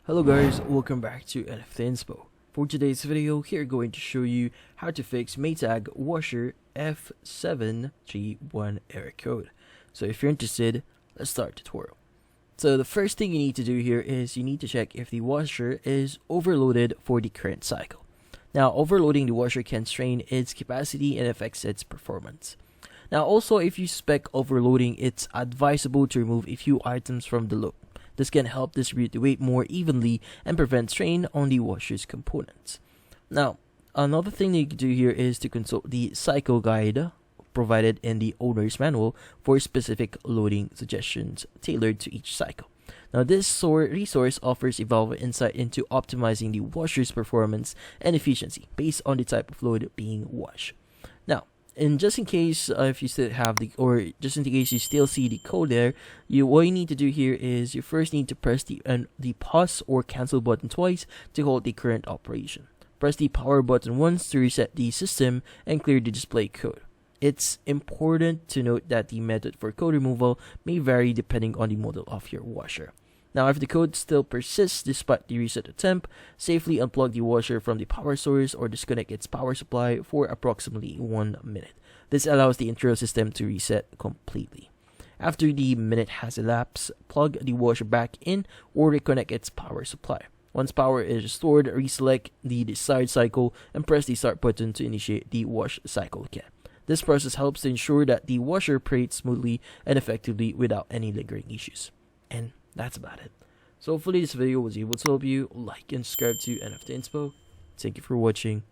Hello guys, welcome back to NFT Inspo. For today's video, here going to show you how to fix Maytag washer F7E1 error code. So if you're interested, let's start the tutorial. So the first thing you need to do here is you need to check if the washer is overloaded for the current cycle. Now, overloading the washer can strain its capacity and affects its performance. Now also, if you suspect overloading, it's advisable to remove a few items from the load. This can help distribute the weight more evenly and prevent strain on the washer's components. Now, another thing that you can do here is to consult the cycle guide provided in the owner's manual for specific loading suggestions tailored to each cycle. Now, this resource offers a valuable insight into optimizing the washer's performance and efficiency based on the type of load being washed. Now, and just in case if you still have just in case you still see the code there, what you need to do here is you first need to press the pause or cancel button twice to hold the current operation. Press the power button once to reset the system and clear the display code. It's important to note that the method for code removal may vary depending on the model of your washer. Now, if the code still persists despite the reset attempt, safely unplug the washer from the power source or disconnect its power supply for approximately 1 minute. This allows the internal system to reset completely. After the minute has elapsed, plug the washer back in or reconnect its power supply. Once power is restored, reselect the desired cycle and press the start button to initiate the wash cycle again. This process helps to ensure that the washer operates smoothly and effectively without any lingering issues. And that's about it. So hopefully this video was able to help you. Like and subscribe to NFT Inspo. Thank you for watching.